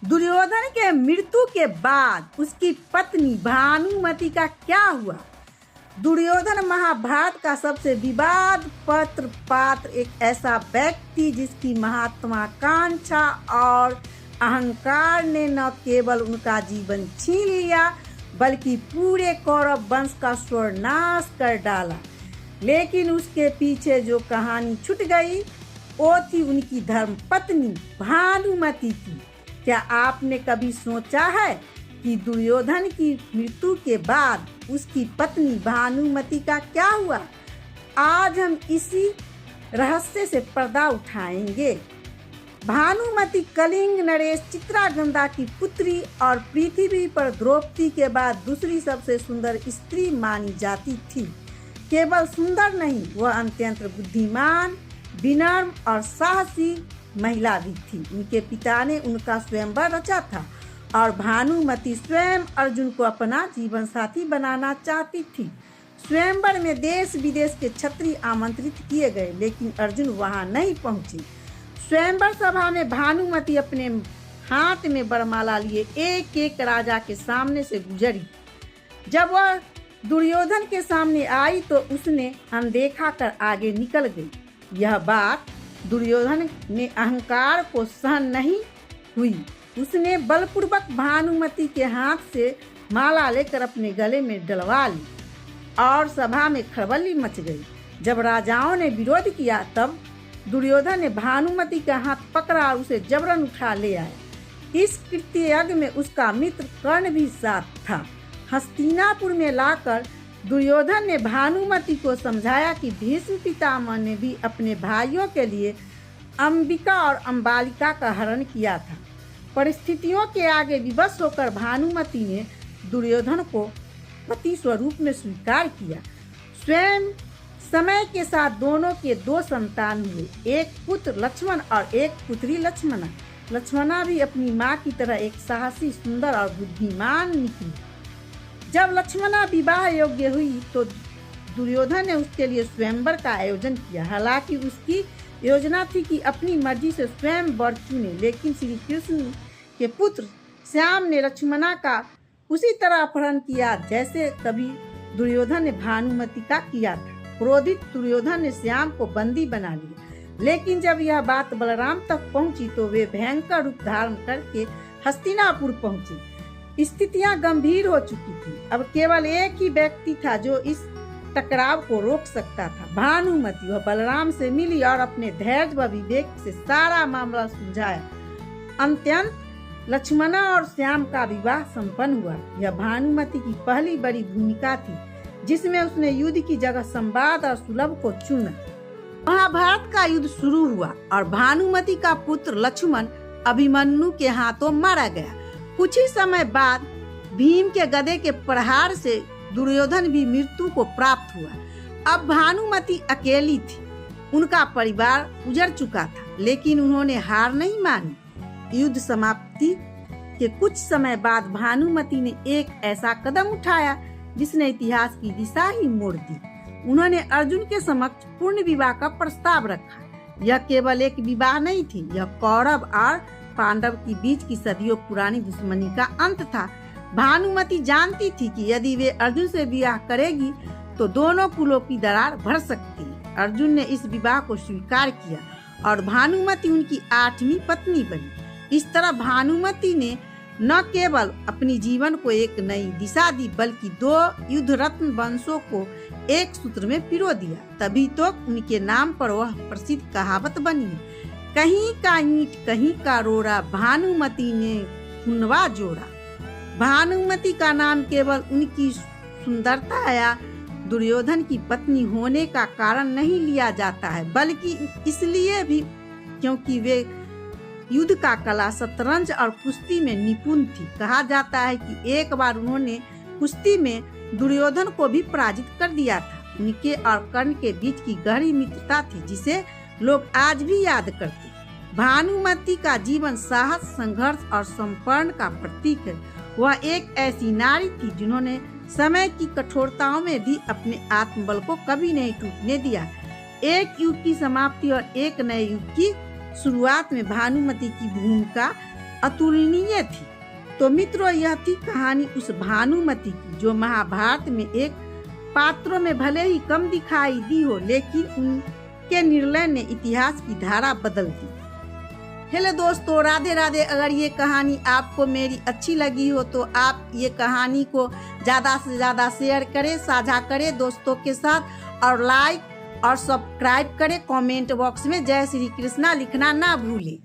दुर्योधन के मृत्यु के बाद उसकी पत्नी भानुमति का क्या हुआ? दुर्योधन महाभारत का सबसे विवाद पात्र एक ऐसा व्यक्ति जिसकी महत्वाकांक्षा और अहंकार ने न केवल उनका जीवन छीन लिया बल्कि पूरे कौरव वंश का सर्वनाश कर डाला। लेकिन उसके पीछे जो कहानी छुट गई वो थी उनकी धर्मपत्नी भानुमति की। क्या आपने कभी सोचा है कि दुर्योधन की मृत्यु के बाद उसकी पत्नी भानुमति का क्या हुआ? आज हम इसी रहस्य से पर्दा उठाएंगे। भानुमति कलिंग नरेश चित्रागंधा की पुत्री और पृथ्वी पर द्रौपदी के बाद दूसरी सबसे सुंदर स्त्री मानी जाती थी। केवल सुंदर नहीं, वह अत्यंत बुद्धिमान, विनम्र और साहसी महिला भी थी। उनके पिता ने उनका स्वयंवर रचा था और भानुमति स्वयं अर्जुन को अपना जीवन साथी बनाना चाहती थी। स्वयंवर में देश विदेश के क्षत्रिय आमंत्रित किए गए, लेकिन अर्जुन वहां नहीं पहुंचे। स्वयंवर सभा में भानुमति अपने हाथ में वरमाला लिए एक एक राजा के सामने से गुजरी। जब वह दुर्योधन के सामने आई तो उसने अनदेखा कर आगे निकल गई। यह बात दुर्योधन ने अहंकार को सहन नहीं हुई। उसने बलपूर्वक भानुमति के हाथ से माला लेकर अपने गले में डलवा ली और सभा में खलबली मच गई। जब राजाओं ने विरोध किया तब दुर्योधन ने भानुमति का हाथ पकड़ा और उसे जबरन उठा ले आया। इस कृत्यज्ञ में उसका मित्र कर्ण भी साथ था। हस्तिनापुर में लाकर दुर्योधन ने भानुमति को समझाया कि भीष्म पितामह ने भी अपने भाइयों के लिए अंबिका और अंबालिका का हरण किया था। परिस्थितियों के आगे विवश होकर भानुमति ने दुर्योधन को पति स्वरूप में स्वीकार किया। स्वयं समय के साथ दोनों के 2 संतान हुए, एक पुत्र लक्ष्मण और एक पुत्री लक्ष्मणा। लक्ष्मणा भी अपनी मां की तरह एक साहसी, सुंदर और बुद्धिमान निकली। जब लक्ष्मणा विवाह योग्य हुई तो दुर्योधन ने उसके लिए स्वयंवर का आयोजन किया। हालांकि उसकी योजना थी कि अपनी मर्जी से स्वयं वर चुने, लेकिन श्री कृष्ण के पुत्र श्याम ने लक्ष्मणा का उसी तरह अपहरण किया जैसे कभी दुर्योधन ने भानुमति का किया था। क्रोधित दुर्योधन ने श्याम को बंदी बना लिया, लेकिन जब यह बात बलराम तक पहुंची तो वे भयंकर रूप धारण करके हस्तिनापुर पहुंचे। स्थितियां गंभीर हो चुकी थी। अब केवल एक ही व्यक्ति था जो इस टकराव को रोक सकता था, भानुमति। वह बलराम से मिली और अपने धैर्य व विवेक से सारा मामला सुलझाया। अंत्यतः लक्ष्मणा और श्याम का विवाह संपन्न हुआ। यह भानुमति की पहली बड़ी भूमिका थी जिसमें उसने युद्ध की जगह संवाद और सुलभ को चुना। महाभारत का युद्ध शुरू हुआ और भानुमति का पुत्र लक्ष्मण अभिमन्यु के हाथों मारा गया। कुछ ही समय बाद भीम के गदे के प्रहार से दुर्योधन भी मृत्यु को प्राप्त हुआ। अब भानुमति अकेली थी। उनका परिवार उजड़ चुका था, लेकिन उन्होंने हार नहीं मानी। युद्ध समाप्ति के कुछ समय बाद भानुमति ने एक ऐसा कदम उठाया जिसने इतिहास की दिशा ही मोड़ दी। उन्होंने अर्जुन के समक्ष पूर्ण विवाह का प्रस्ताव रखा। यह केवल एक विवाह नहीं थी, यह कौरव और पांडव के बीच की सदियों पुरानी दुश्मनी का अंत था। भानुमति जानती थी कि यदि वे अर्जुन से विवाह करेगी तो दोनों कुलों की दरार भर सकती है। अर्जुन ने इस विवाह को स्वीकार किया और भानुमति उनकी 8वीं पत्नी बनी। इस तरह भानुमति ने न केवल अपनी जीवन को एक नई दिशा दी बल्कि 2 युद्ध रत्न वंशों को एक सूत्र में पिरो दिया। तभी तो उनके नाम पर वह प्रसिद्ध कहावत बनी है, कहीं का ईंट कहीं का रोड़ा, भानुमति ने खुनवा जोड़ा। भानुमति का नाम केवल उनकी सुंदरता या दुर्योधन की पत्नी होने का कारण नहीं लिया जाता है, बल्कि इसलिए भी क्योंकि वे युद्ध का कला, शतरंज और कुश्ती में निपुण थी। कहा जाता है कि एक बार उन्होंने कुश्ती में दुर्योधन को भी पराजित कर दिया था। उनके और कर्ण के बीच की गहरी मित्रता थी जिसे लोग आज भी याद करते। भानुमति का जीवन साहस, संघर्ष और समर्पण का प्रतीक है। वह एक ऐसी नारी थी जिन्होंने समय की कठोरताओं में भी अपने आत्मबल को कभी नहीं टूटने दिया। एक युग की समाप्ति और एक नए युग की शुरुआत में भानुमति की भूमिका अतुलनीय थी। तो मित्रों, यह थी कहानी उस भानुमति की जो महाभारत में एक पात्रों में भले ही कम दिखाई दी हो, लेकिन उनके निर्णय ने इतिहास की धारा बदल दी। हेलो दोस्तों, राधे राधे। अगर ये कहानी आपको मेरी अच्छी लगी हो तो आप ये कहानी को ज़्यादा से ज़्यादा शेयर करें, साझा करें दोस्तों के साथ, और लाइक और सब्सक्राइब करें। कमेंट बॉक्स में जय श्री कृष्णा लिखना ना भूलें।